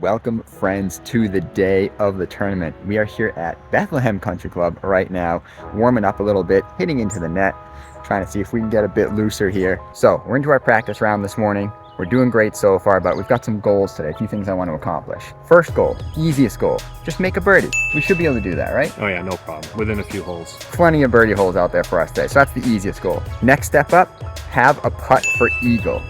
Welcome, friends, to the day of the tournament. We are here at Bethlehem Country Club right now, warming up a little bit, hitting into the net, trying to see if we can get a bit looser here. So we're into our practice round this morning. We're doing great so far, but we've got some goals today, a few things I want to accomplish. First goal, easiest goal, just make a birdie. We should be able to do that, right? Oh yeah, no problem. Within a few holes. Plenty of birdie holes out there for us today, so that's the easiest goal. Next step up, have a putt for eagle.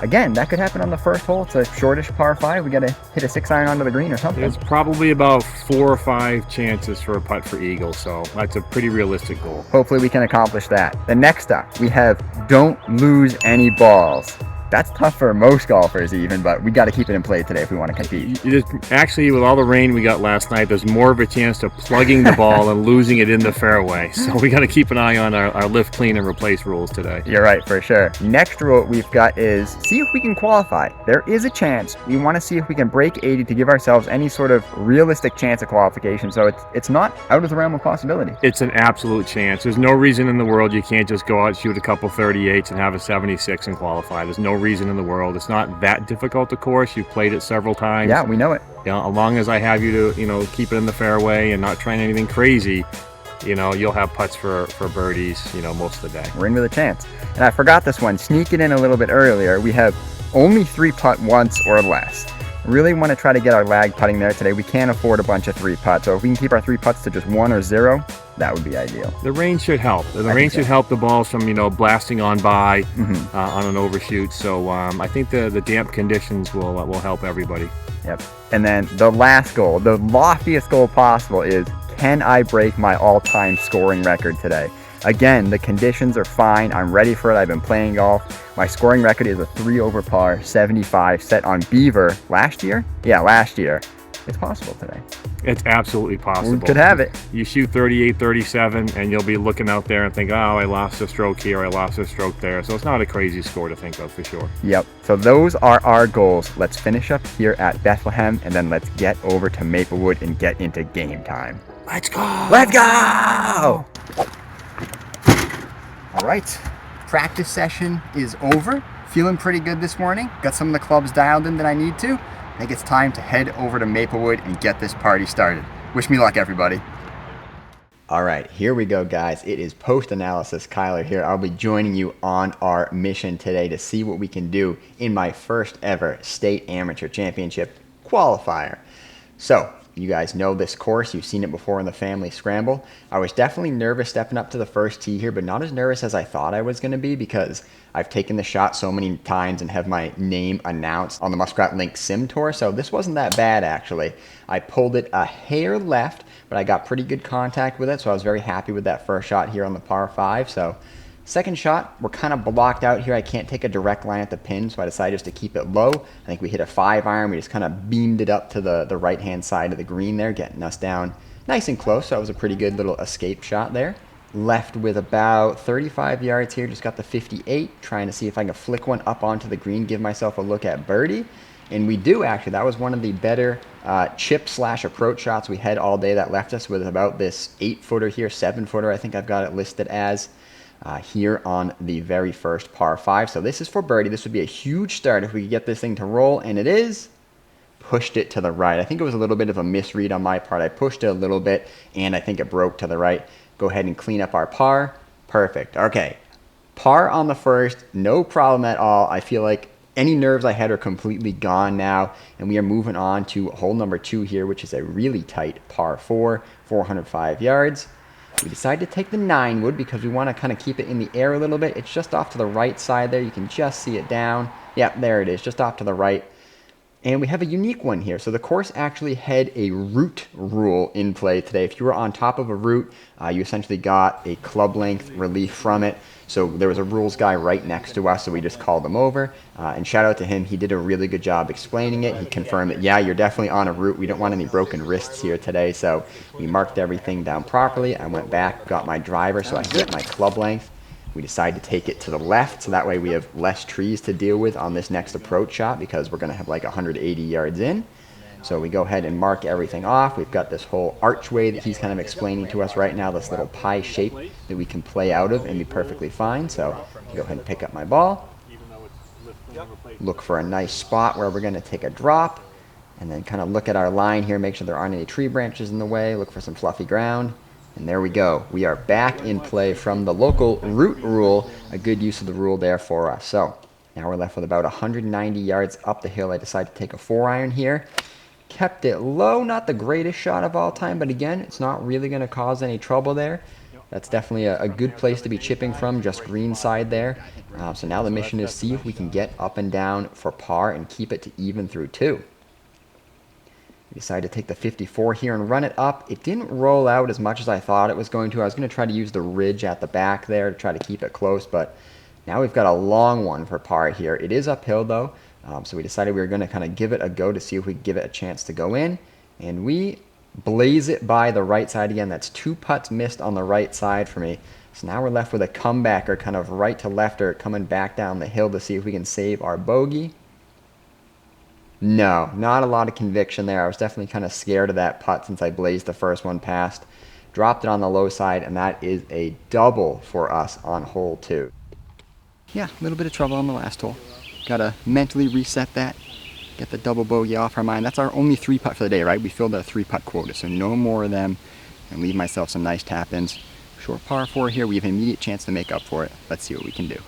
Again, that could happen on the first hole. It's a shortish par 5. We got to hit a 6-iron onto the green or something. There's probably about 4 or 5 chances for a putt for eagle, so that's a pretty realistic goal. Hopefully we can accomplish that. The next up, we have don't lose any balls. That's tough for most golfers even, but we got to keep it in play today if we want to compete. Actually, with all the rain we got last night, there's more of a chance of plugging the ball and losing it in the fairway. So we got to keep an eye on our lift, clean, and replace rules today. You're right, for sure. Next rule we've got is see if we can qualify. There is a chance. We want to see if we can break 80 to give ourselves any sort of realistic chance of qualification. So it's not out of the realm of possibility. It's an absolute chance. There's no reason in the world you can't just go out, shoot a couple 38s, and have a 76 and qualify. There's no reason in the world. It's not that difficult, of course. You've played it several times. Yeah, we know it. You know, as long as I have you to, keep it in the fairway and not trying anything crazy, you'll have putts for birdies, most of the day. We're in with a chance. And I forgot this one. Sneak it in a little bit earlier. We have only 3 putt once or less. Really want to try to get our lag putting there today. We can't afford a bunch of 3 putts. So if we can keep our 3 putts to just 1 or 0, that would be ideal. The rain should help. The rain should help the balls from, blasting on by on an overshoot. So I think the damp conditions will help everybody. Yep. And then the last goal, the loftiest goal possible is, can I break my all-time scoring record today? Again, the conditions are fine. I'm ready for it. I've been playing golf. My scoring record is a 3 over par 75 set on Beaver last year. Yeah, last year. It's possible today. It's absolutely possible. We could have it. You shoot 38, 37, and you'll be looking out there and think, oh, I lost a stroke here, I lost a stroke there. So it's not a crazy score to think of for sure. Yep. So those are our goals. Let's finish up here at Bethlehem, and then let's get over to Maplewood and get into game time. Let's go! Let's go! All right. Practice session is over. Feeling pretty good this morning. Got some of the clubs dialed in that I need to. I think it's time to head over to Maplewood and get this party started. Wish me luck, everybody. All right, here we go, guys. It is post-analysis. Kyler here. I'll be joining you on our mission today to see what we can do in my first ever State Amateur Championship qualifier. So, you guys know this course. You've seen it before in the Family Scramble. I was definitely nervous stepping up to the first tee here, but not as nervous as I thought I was going to be because I've taken the shot so many times and have my name announced on the Muskrat Link Sim Tour, so this wasn't that bad, actually. I pulled it a hair left, but I got pretty good contact with it, so I was very happy with that first shot here on the par 5. So second shot, we're kind of blocked out here. I can't take a direct line at the pin, so I decided just to keep it low. I think we hit a 5-iron. We just kind of beamed it up to the right-hand side of the green there, getting us down nice and close. So that was a pretty good little escape shot there. Left with about 35 yards here, just got the 58, trying to see if I can flick one up onto the green, give myself a look at birdie. And we do, actually. That was one of the better chip/approach shots we had all day. That left us with about this 8-footer here, 7-footer, I think I've got it listed as. Here on the very first par 5. So this is for birdie. This would be a huge start if we could get this thing to roll, and it is. Pushed it to the right. I think it was a little bit of a misread on my part. I pushed it a little bit, and I think it broke to the right. Go ahead and clean up our par. Perfect. Okay. Par on the first. No problem at all. I feel like any nerves I had are completely gone now, and we are moving on to hole number 2 here, which is a really tight par 4, 405 yards. We decided to take the 9-wood because we want to kind of keep it in the air a little bit. It's just off to the right side there. You can just see it down. Yeah, there it is, just off to the right. And we have a unique one here. So the course actually had a root rule in play today. If you were on top of a root, you essentially got a club length relief from it. So there was a rules guy right next to us, so we just called him over. And shout out to him. He did a really good job explaining it. He confirmed that, yeah, you're definitely on a root. We don't want any broken wrists here today. So we marked everything down properly. I went back, got my driver so I could get my club length. We decided to take it to the left, so that way we have less trees to deal with on this next approach shot because we're going to have like 180 yards in. So we go ahead and mark everything off. We've got this whole archway that he's kind of explaining to us right now, this little pie shape that we can play out of and be perfectly fine. So go ahead and pick up my ball. Look for a nice spot where we're going to take a drop. and then kind of look at our line here, make sure there aren't any tree branches in the way, look for some fluffy ground. And there we go. We are back in play from the local root rule. A good use of the rule there for us. So now we're left with about 190 yards up the hill. I decided to take a 4-iron here. Kept it low, not the greatest shot of all time, but again, it's not really going to cause any trouble there. That's definitely a good place to be chipping from, just green side there. So now the mission is see if we can get up and down for par and keep it to even through 2. We decided to take the 54 here and run it up. It didn't roll out as much as I thought it was going to. I was going to try to use the ridge at the back there to try to keep it close, but now we've got a long one for par here. It is uphill though, so we decided we were going to kind of give it a go to see if we could give it a chance to go in, and we blaze it by the right side again. That's 2 putts missed on the right side for me. So now we're left with a comebacker, kind of right to lefter, coming back down the hill to see if we can save our bogey. No, not a lot of conviction there. I was definitely kind of scared of that putt since I blazed the first one past. Dropped it on the low side, and that is a double for us on hole 2. Yeah, a little bit of trouble on the last hole. Got to mentally reset that, get the double bogey off our mind. That's our only 3-putt for the day, right? We filled our 3-putt quota, so no more of them, and leave myself some nice tap-ins. Short par 4 here. We have an immediate chance to make up for it. Let's see what we can do.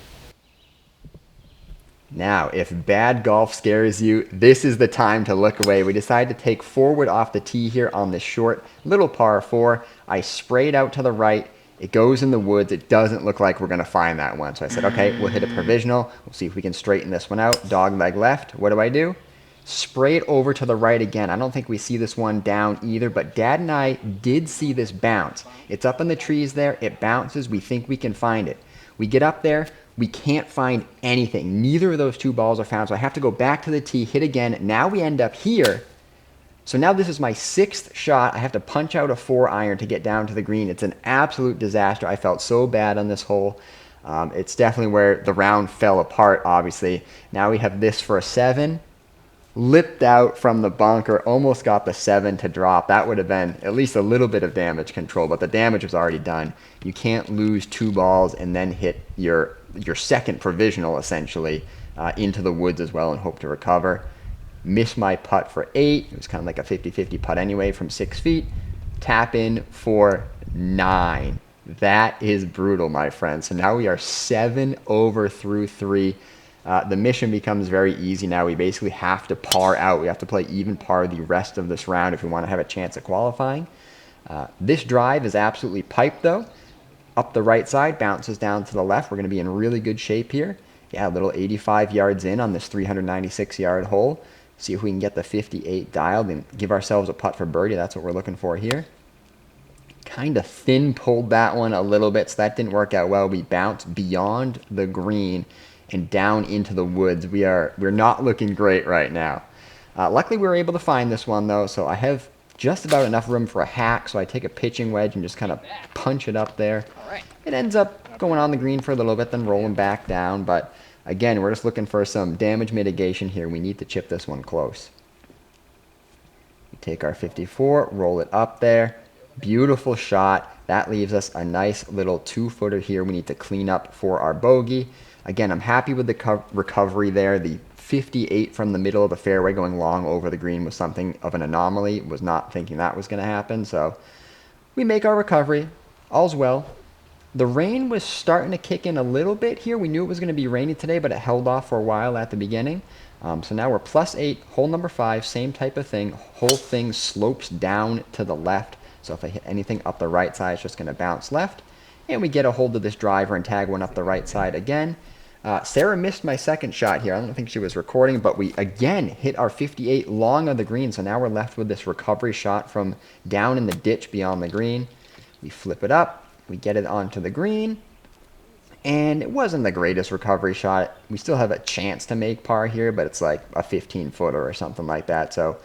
Now, if bad golf scares you, this is the time to look away. We decided to take forward off the tee here on this short little par 4. I sprayed out to the right. It goes in the woods. It doesn't look like we're going to find that one. So I said, okay, we'll hit a provisional. We'll see if we can straighten this one out. Dog leg left. What do? Spray it over to the right again. I don't think we see this one down either, but Dad and I did see this bounce. It's up in the trees there. It bounces. We think we can find it. We get up there. We can't find anything. Neither of those 2 balls are found, so I have to go back to the tee, hit again. Now we end up here. So now this is my 6th shot. I have to punch out a 4-iron to get down to the green. It's an absolute disaster. I felt so bad on this hole. It's definitely where the round fell apart, obviously. Now we have this for a 7. Lipped out from the bunker, almost got the 7 to drop. That would have been at least a little bit of damage control, but the damage was already done. You can't lose 2 balls and then hit your second provisional, essentially, into the woods as well and hope to recover. Missed my putt for 8. It was kind of like a 50-50 putt anyway from 6 feet. Tap in for 9. That is brutal, my friend. So now we are 7 over through 3. The mission becomes very easy now. We basically have to par out. We have to play even par the rest of this round if we want to have a chance at qualifying. This drive is absolutely piped, though. Up the right side, bounces down to the left. We're going to be in really good shape here. Yeah, a little 85 yards in on this 396-yard hole. See if we can get the 58 dialed and give ourselves a putt for birdie. That's what we're looking for here. Kind of thin pulled that one a little bit, so that didn't work out well. We bounced beyond the green and down into the woods. We're not looking great right now. Luckily, we were able to find this one, though, so I have just about enough room for a hack, so I take a pitching wedge and just kind of punch it up there. It ends up going on the green for a little bit, then rolling back down, but again, we're just looking for some damage mitigation here. We need to chip this one close. We take our 54, roll it up there. Beautiful shot. That leaves us a nice little 2-footer here. We need to clean up for our bogey. Again, I'm happy with the recovery there. The 58 from the middle of the fairway going long over the green was something of an anomaly. Was not thinking that was going to happen. So we make our recovery. All's well. The rain was starting to kick in a little bit here. We knew it was going to be rainy today, but it held off for a while at the beginning. So now we're +8, hole number 5, same type of thing. Whole thing slopes down to the left. So if I hit anything up the right side, it's just going to bounce left. And we get a hold of this driver and tag one up the right side again. Sarah missed my second shot here. I don't think she was recording, but we again hit our 58 long of the green. So now we're left with this recovery shot from down in the ditch beyond the green. We flip it up. We get it onto the green. And it wasn't the greatest recovery shot. We still have a chance to make par here, but it's like a 15-footer or something like that. So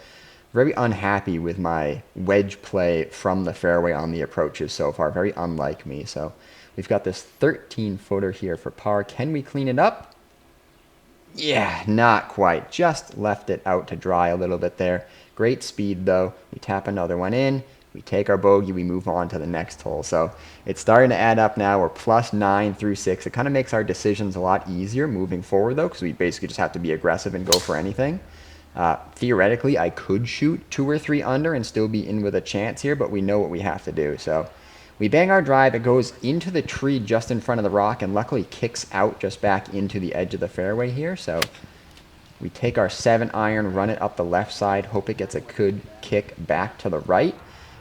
very unhappy with my wedge play from the fairway on the approaches so far. Very unlike me. So we've got this 13-footer here for par. Can we clean it up? Yeah, not quite. Just left it out to dry a little bit there. Great speed, though. We tap another one in. We take our bogey. We move on to the next hole. So it's starting to add up now. We're +9 through 6. It kind of makes our decisions a lot easier moving forward, though, because we basically just have to be aggressive and go for anything. Theoretically, I could shoot 2 or 3 under and still be in with a chance here, but we know what we have to do. So we bang our drive. It goes into the tree just in front of the rock and luckily kicks out just back into the edge of the fairway here. So we take our 7-iron, run it up the left side, hope it gets a good kick back to the right.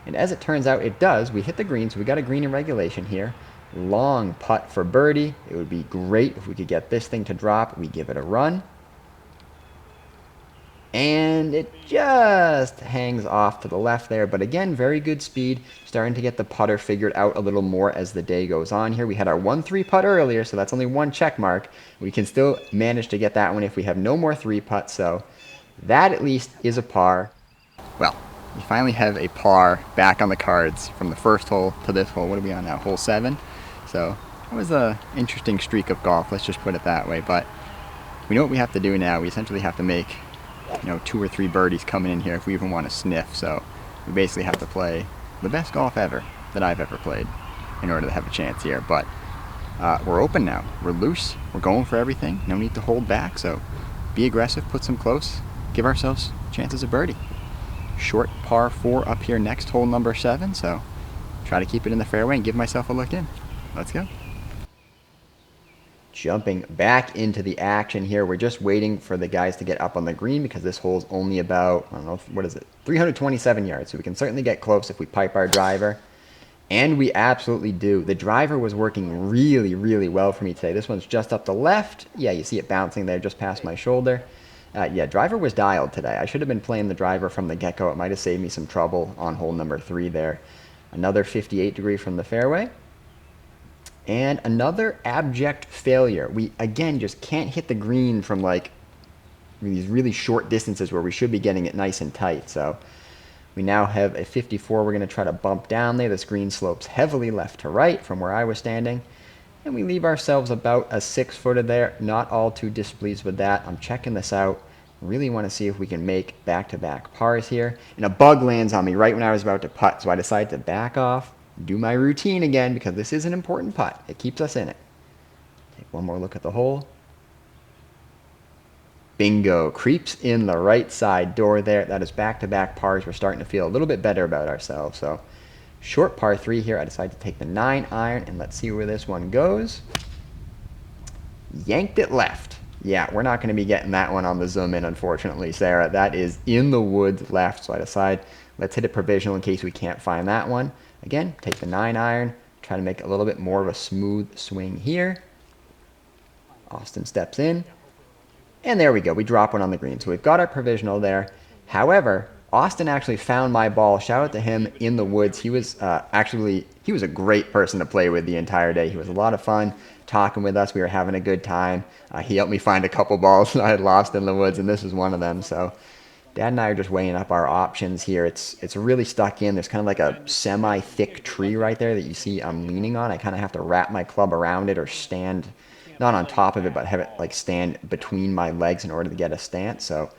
And as it turns out, it does. We hit the green, so we got a green in regulation here. Long putt for birdie. It would be great if we could get this thing to drop. We give it a run. And it just hangs off to the left there. But again, very good speed. Starting to get the putter figured out a little more as the day goes on here. We had our 1-3 putt earlier, so that's only 1 check mark. We can still manage to get that one if we have no more 3 putts. So that at least is a par. Well, we finally have a par back on the cards from the first hole to this hole. What are we on now? Hole 7. So that was an interesting streak of golf. Let's just put it that way. But we know what we have to do now. We essentially have to make 2 or 3 birdies coming in here if we even want to sniff. So we basically have to play the best golf ever that I've ever played in order to have a chance here. But we're open now. We're loose. We're going for everything. No need to hold back. So be aggressive, put some close, give ourselves chances of birdie. Short par 4 up here next, hole number 7. So try to keep it in the fairway and give myself a look in. Let's go. Jumping back into the action here. We're just waiting for the guys to get up on the green because this hole is only about, I don't know, what is it, 327 yards. So we can certainly get close if we pipe our driver. And we absolutely do. The driver was working really, really well for me today. This one's just up the left. Yeah, you see it bouncing there just past my shoulder. Yeah, driver was dialed today. I should have been playing the driver from the get-go. It might have saved me some trouble on hole number 3 there. Another 58 degree from the fairway. And another abject failure. We, again, just can't hit the green from like these really short distances where we should be getting it nice and tight. So we now have a 54. We're going to try to bump down there. This green slopes heavily left to right from where I was standing. And we leave ourselves about a 6-footer there. Not all too displeased with that. I'm checking this out. Really want to see if we can make back-to-back pars here. And a bug lands on me right when I was about to putt. So I decided to back off. Do my routine again because this is an important putt. It keeps us in it. Take one more look at the hole. Bingo. Creeps in the right side door there. That is back-to-back pars. We're starting to feel a little bit better about ourselves. So short par 3 here. I decided to take the 9-iron and let's see where this one goes. Yanked it left. Yeah, we're not going to be getting that one on the zoom in, unfortunately, Sarah. That is in the woods left. So I decide let's hit a provisional in case we can't find that one. Again, take the 9-iron, try to make a little bit more of a smooth swing here. Austin steps in, and there we go. We drop one on the green. So we've got our provisional there. However, Austin actually found my ball. Shout out to him in the woods. He was he was a great person to play with the entire day. He was a lot of fun talking with us. We were having a good time. He helped me find a couple balls that I had lost in the woods, and this was one of them. So Dad and I are just weighing up our options here. It's really stuck in. There's kind of like a semi-thick tree right there that you see I'm leaning on. I kind of have to wrap my club around it or stand, not on top of it, but have it like stand between my legs in order to get a stance. So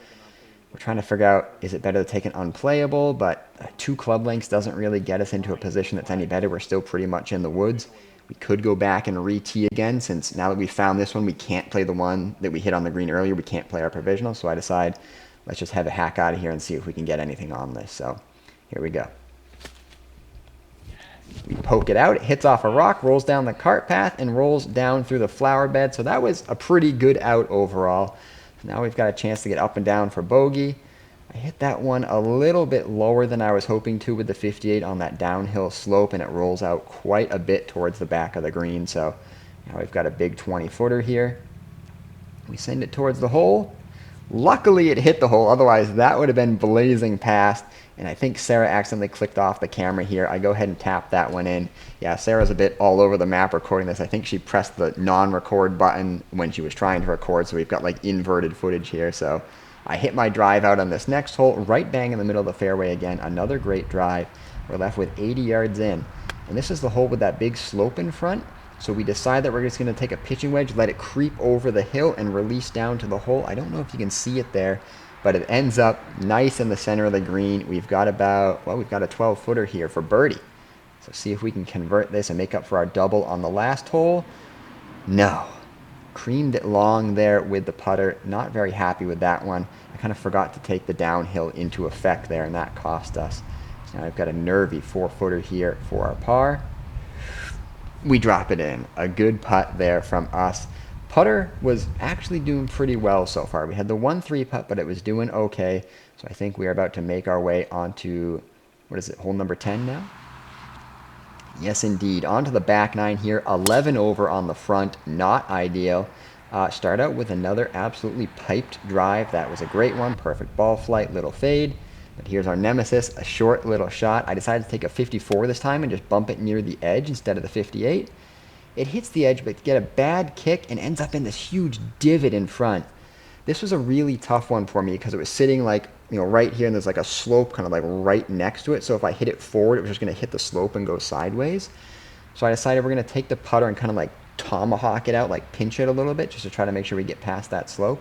we're trying to figure out, is it better to take an unplayable, but 2 club lengths doesn't really get us into a position that's any better. We're still pretty much in the woods. We could go back and re-tee again since now that we found this one, we can't play the one that we hit on the green earlier. We can't play our provisional, so I decide let's just have a hack out of here and see if we can get anything on this. So here we go. We poke it out. It hits off a rock, rolls down the cart path, and rolls down through the flower bed. So that was a pretty good out overall. So now we've got a chance to get up and down for bogey. I hit that one a little bit lower than I was hoping to with the 58 on that downhill slope, and it rolls out quite a bit towards the back of the green. So now we've got a big 20-footer here. We send it towards the hole. Luckily, it hit the hole. Otherwise, that would have been blazing past. And I think Sarah accidentally clicked off the camera here. I go ahead and tap that one in. Yeah, Sarah's a bit all over the map recording this. I think she pressed the non-record button when she was trying to record, so we've got like inverted footage here. So I hit my drive out on this next hole, right bang in the middle of the fairway again. Another great drive. We're left with 80 yards in. And this is the hole with that big slope in front. So we decide that we're just going to take a pitching wedge, let it creep over the hill, and release down to the hole. I don't know if you can see it there, but it ends up nice in the center of the green. We've got about, well, we've got a 12-footer here for birdie. So see if we can convert this and make up for our double on the last hole. No. Creamed it long there with the putter. Not very happy with that one. I kind of forgot to take the downhill into effect there, and that cost us. So now I've got a nervy 4-footer here for our par. We drop it in. A good putt there from us. Putter was actually doing pretty well so far. We had the 1-3 putt, but it was doing okay. So I think we are about to make our way onto, what is it, hole number 10 now? Yes, indeed. Onto the back nine here. 11 over on the front. Not ideal. Start out with another absolutely piped drive. That was a great one. Perfect ball flight, little fade. But here's our nemesis, a short little shot. I decided to take a 54 this time and just bump it near the edge instead of the 58. It hits the edge, but get a bad kick and ends up in this huge divot in front. This was a really tough one for me because it was sitting like, right here, and there's like a slope kind of like right next to it. So if I hit it forward, it was just going to hit the slope and go sideways. So I decided we're going to take the putter and kind of like tomahawk it out, like pinch it a little bit just to try to make sure we get past that slope.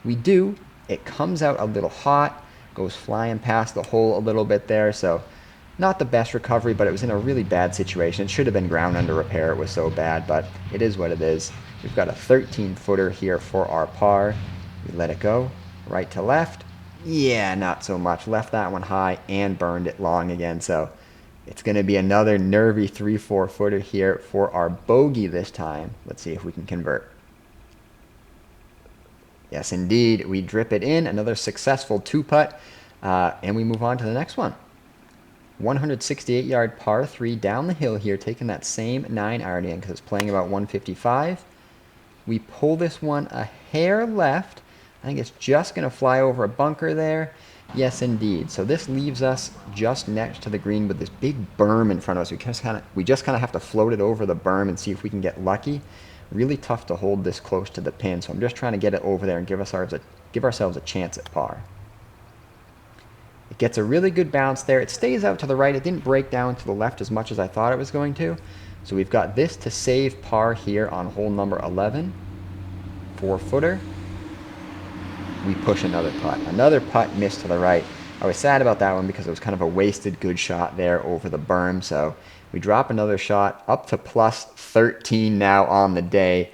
We do. It comes out a little hot, goes flying past the hole a little bit there. So not the best recovery, but it was in a really bad situation. It should have been ground under repair. It was so bad, but it is what it is. We've got a 13-footer here for our par. We let it go right to left. Yeah, not so much. Left that one high and burned it long again. So it's going to be another nervy 3-4 footer here for our bogey this time. Let's see if we can convert. Yes, indeed. We drip it in. Another successful 2-putt. And we move on to the next one. 168-yard par 3 down the hill here, taking that same 9-iron in because it's playing about 155. We pull this one a hair left. I think it's just going to fly over a bunker there. Yes, indeed. So this leaves us just next to the green with this big berm in front of us. We just kind of have to float it over the berm and see if we can get lucky. Really tough to hold this close to the pin, so I'm just trying to get it over there and give ourselves a chance at par. It gets a really good bounce there. It stays out to the right. It didn't break down to the left as much as I thought it was going to. So we've got this to save par here on hole number 11. 4-footer. We push another putt. Another putt missed to the right. I was sad about that one because it was kind of a wasted good shot there over the berm. So we drop another shot up to plus 13 now on the day.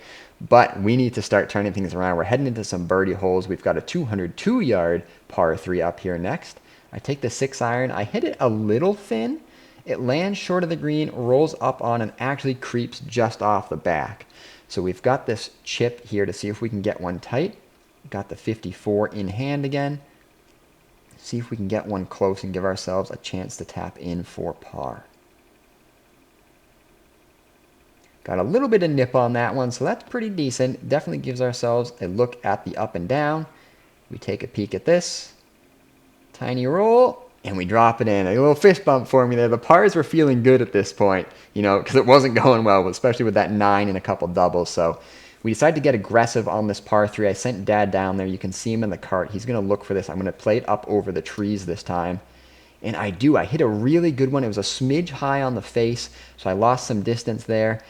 But we need to start turning things around. We're heading into some birdie holes. We've got a 202-yard par 3 up here next. I take the 6-iron. I hit it a little thin. It lands short of the green, rolls up on, and actually creeps just off the back. So we've got this chip here to see if we can get one tight. Got the 54 in hand again. See if we can get one close and give ourselves a chance to tap in for par. Got a little bit of nip on that one, so that's pretty decent. Definitely gives ourselves a look at the up and down. We take a peek at this. Tiny roll, and we drop it in. A little fist bump for me there. The pars were feeling good at this point, because it wasn't going well, especially with that 9 and a couple doubles. So we decided to get aggressive on this par 3. I sent Dad down there. You can see him in the cart. He's going to look for this. I'm going to play it up over the trees this time. And I do. I hit a really good one. It was a smidge high on the face, so I lost some distance there.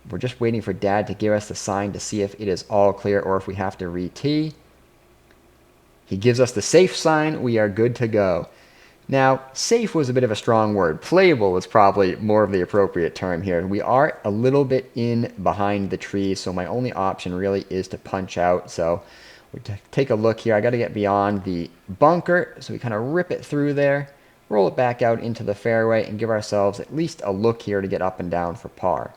We're just waiting for Dad to give us the sign to see if it is all clear or if we have to re-tee. He gives us the safe sign. We are good to go. Now, safe was a bit of a strong word. Playable is probably more of the appropriate term here. We are a little bit in behind the trees, so my only option really is to punch out. So we take a look here. I got to get beyond the bunker, so we kind of rip it through there, roll it back out into the fairway, and give ourselves at least a look here to get up and down for par.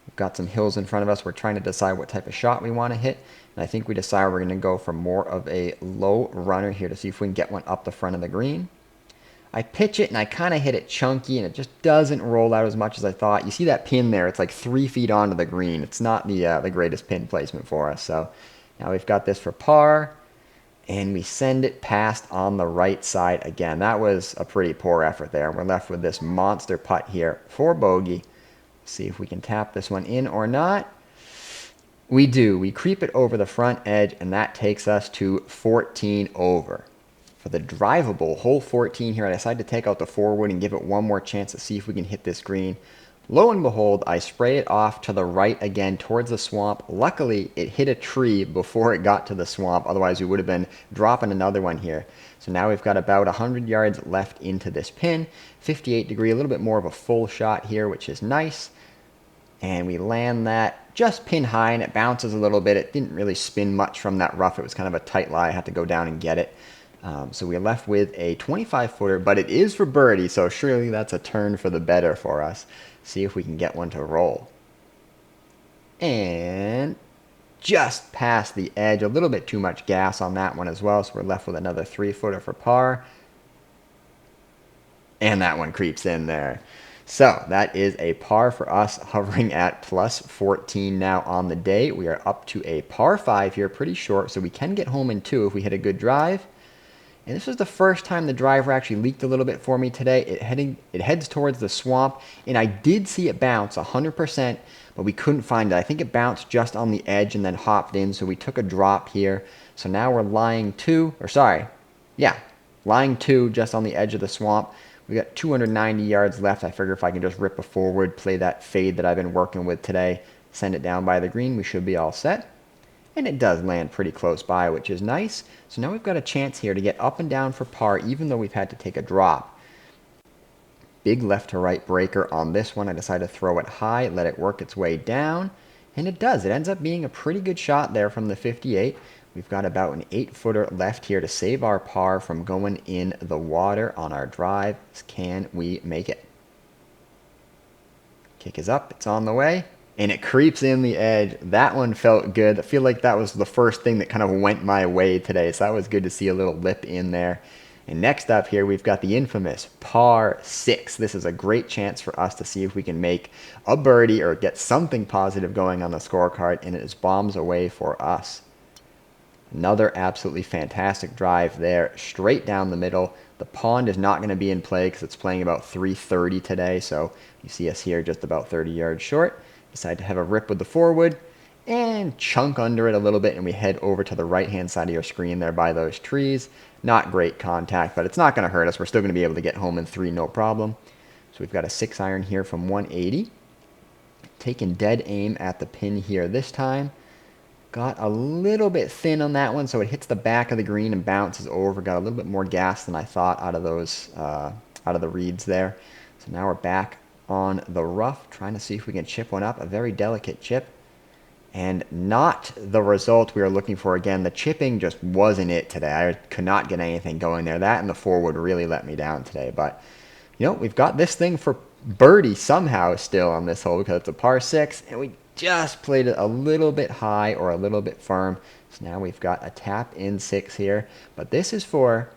We've got some hills in front of us. We're trying to decide what type of shot we want to hit. And I think we decide we're going to go for more of a low runner here to see if we can get one up the front of the green. I pitch it and I kind of hit it chunky and it just doesn't roll out as much as I thought. You see that pin there? It's like 3 feet onto the green. It's not the greatest pin placement for us. So now we've got this for par and we send it past on the right side again. That was a pretty poor effort there. We're left with this monster putt here for bogey. See if we can tap this one in or not. We do. We creep it over the front edge, and that takes us to 14 over. For the drivable hole 14 here, I decided to take out the forward and give it one more chance to see if we can hit this green. Lo and behold, I spray it off to the right again towards the swamp. Luckily, it hit a tree before it got to the swamp. Otherwise, we would have been dropping another one here. So now we've got about 100 yards left into this pin. 58 degree, a little bit more of a full shot here, which is nice. And we land that just pin high, and it bounces a little bit. It didn't really spin much from that rough. It was kind of a tight lie. I had to go down and get it. So we're left with a 25-footer, but it is for birdie, so surely that's a turn for the better for us. See if we can get one to roll. And just past the edge, a little bit too much gas on that one as well, so we're left with another 3-footer for par. And that one creeps in there. So that is a par for us, hovering at plus 14 now on the day. We are up to a par 5 here, pretty short, so we can get home in 2 if we hit a good drive. And this was the first time the driver actually leaked a little bit for me today. It heads towards the swamp, and I did see it bounce 100%, but we couldn't find it. I think it bounced just on the edge and then hopped in, so we took a drop here. So now we're lying 2 just on the edge of the swamp. We got 290 yards left. I figure if I can just rip a forward, play that fade that I've been working with today, send it down by the green, we should be all set. And it does land pretty close by, which is nice. So now we've got a chance here to get up and down for par, even though we've had to take a drop. Big left to right breaker on this one. I decided to throw it high, let it work its way down. And it does. It ends up being a pretty good shot there from the 58. We've got about an 8-footer left here to save our par from going in the water on our drive. Can we make it? Kick is up. It's on the way. And it creeps in the edge. That one felt good. I feel like that was the first thing that kind of went my way today. So that was good to see a little lip in there. And next up here, we've got the infamous par 6. This is a great chance for us to see if we can make a birdie or get something positive going on the scorecard. And it is bombs away for us. Another absolutely fantastic drive there, straight down the middle. The pond is not going to be in play because it's playing about 330 today. So you see us here just about 30 yards short. Decide to have a rip with the forward and chunk under it a little bit, and we head over to the right-hand side of your screen there by those trees. Not great contact, but it's not going to hurt us. We're still going to be able to get home in 3, no problem. So we've got a 6-iron here from 180. Taking dead aim at the pin here this time. Got a little bit thin on that one, so it hits the back of the green and bounces over. Got a little bit more gas than I thought out of those, out of the reeds there. So now we're back on the rough, trying to see if we can chip one up. A very delicate chip, and not the result we were looking for. Again, the chipping just wasn't it today. I could not get anything going there. That and the forward really let me down today. But you know, we've got this thing for birdie somehow still on this hole because it's a par 6, and we just played it a little bit high or a little bit firm. So now we've got a tap in 6 here, but this is for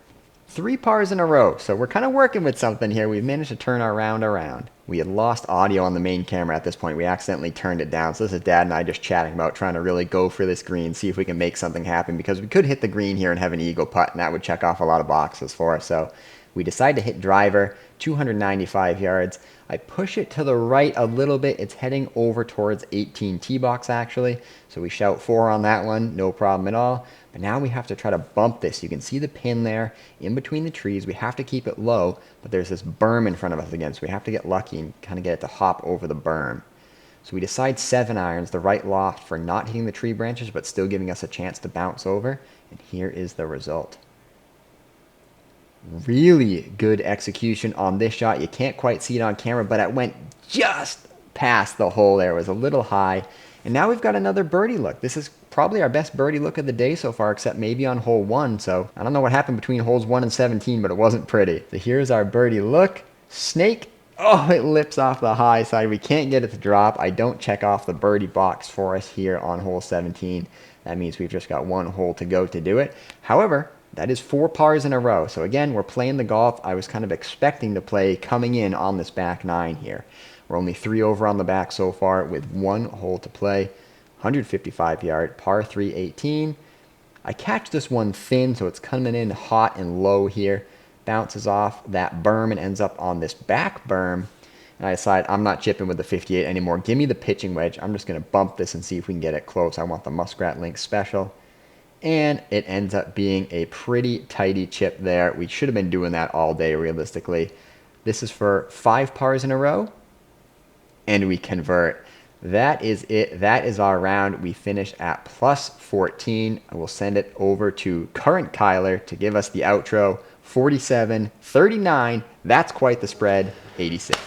3 pars in a row. So we're kind of working with something here. We've managed to turn our round around. We had lost audio on the main camera at this point. We accidentally turned it down. So this is Dad and I just chatting about trying to really go for this green, see if we can make something happen, because we could hit the green here and have an eagle putt, and that would check off a lot of boxes for us. So we decide to hit driver, 295 yards. I push it to the right a little bit. It's heading over towards 18 tee box actually. So we shout 4 on that one, no problem at all. But now we have to try to bump this. You can see the pin there in between the trees. We have to keep it low, but there's this berm in front of us again. So we have to get lucky and kind of get it to hop over the berm. So we decide 7-irons, the right loft, for not hitting the tree branches, but still giving us a chance to bounce over. And here is the result. Really good execution on this shot. You can't quite see it on camera, but it went just past the hole there. It was a little high. And now we've got another birdie look. This is probably our best birdie look of the day so far, except maybe on hole 1. So I don't know what happened between holes 1 and 17, but it wasn't pretty. So here's our birdie look. Snake. Oh, it lips off the high side. We can't get it to drop. I don't check off the birdie box for us here on hole 17. That means we've just got 1 hole to go to do it. However, that is 4 pars in a row. So again, we're playing the golf I was kind of expecting to play coming in on this back 9 here. We're only 3 over on the back so far with 1 hole to play. 155 yard, par 3 18. I catch this one thin, so it's coming in hot and low here. Bounces off that berm and ends up on this back berm. And I decide I'm not chipping with the 58 anymore. Give me the pitching wedge. I'm just going to bump this and see if we can get it close. I want the Muskrat Link Special. And it ends up being a pretty tidy chip there. We should have been doing that all day realistically. This is for 5 pars in a row. And we convert. That is it. That is our round. We finish at plus 14. I will send it over to current Kyler to give us the outro. 47, 39. That's quite the spread. 86.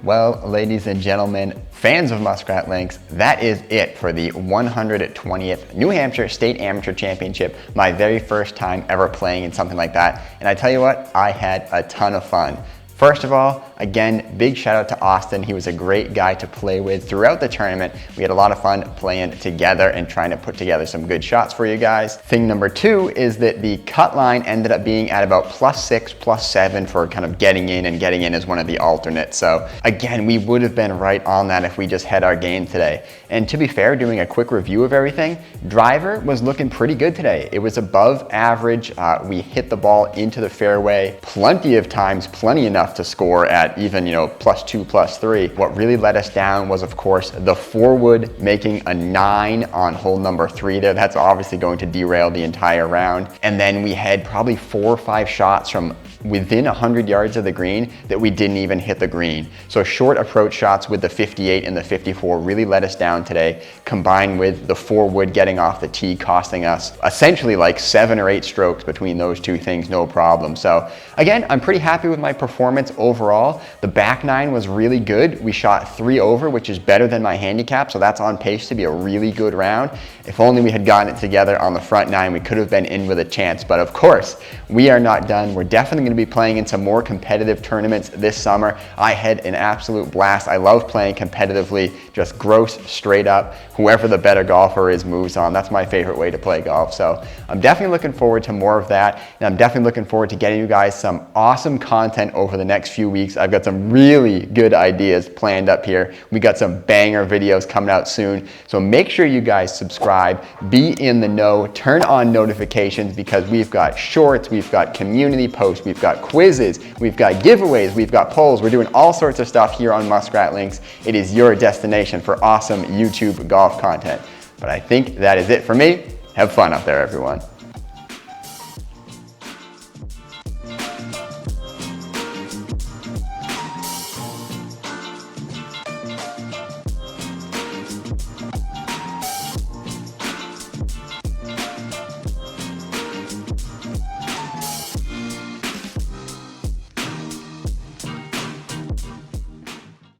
Well, ladies and gentlemen, fans of Muskrat Links, that is it for the 120th New Hampshire State Amateur Championship, my very first time ever playing in something like that. And I tell you what, I had a ton of fun. First of all, again, big shout out to Austin. He was a great guy to play with throughout the tournament. We had a lot of fun playing together and trying to put together some good shots for you guys. Thing number two is that the cut line ended up being at about +6, +7 for kind of getting in as one of the alternates. So again, we would have been right on that if we just had our game today. And to be fair, doing a quick review of everything, driver was looking pretty good today. It was above average. We hit the ball into the fairway plenty of times, plenty enough to score at even, +2, +3. What really let us down was, of course, the forward making a 9 on hole number 3 there. That's obviously going to derail the entire round. And then we had probably 4 or 5 shots from within 100 yards of the green that we didn't even hit the green. So short approach shots with the 58 and the 54 really let us down today, combined with the forward getting off the tee costing us essentially like 7 or 8 strokes between those two things, no problem. So again, I'm pretty happy with my performance overall. The back 9 was really good. We shot 3 over, which is better than my handicap, so that's on pace to be a really good round. If only we had gotten it together on the front 9, we could have been in with a chance. But of course, we are not done. We're definitely going to be playing in some more competitive tournaments this summer. I had an absolute blast. I love playing competitively, just gross, straight up. Whoever the better golfer is moves on. That's my favorite way to play golf. So I'm definitely looking forward to more of that. And I'm definitely looking forward to getting you guys some awesome content over the next few weeks. I've got some really good ideas planned up here. We got some banger videos coming out soon. So make sure you guys subscribe, be in the know, turn on notifications, because we've got shorts, we've got community posts, we've got quizzes, we've got giveaways, we've got polls. We're doing all sorts of stuff here on Muskrat Links. It is your destination for awesome YouTube golf content. But I think that is it for me. Have fun out there, everyone.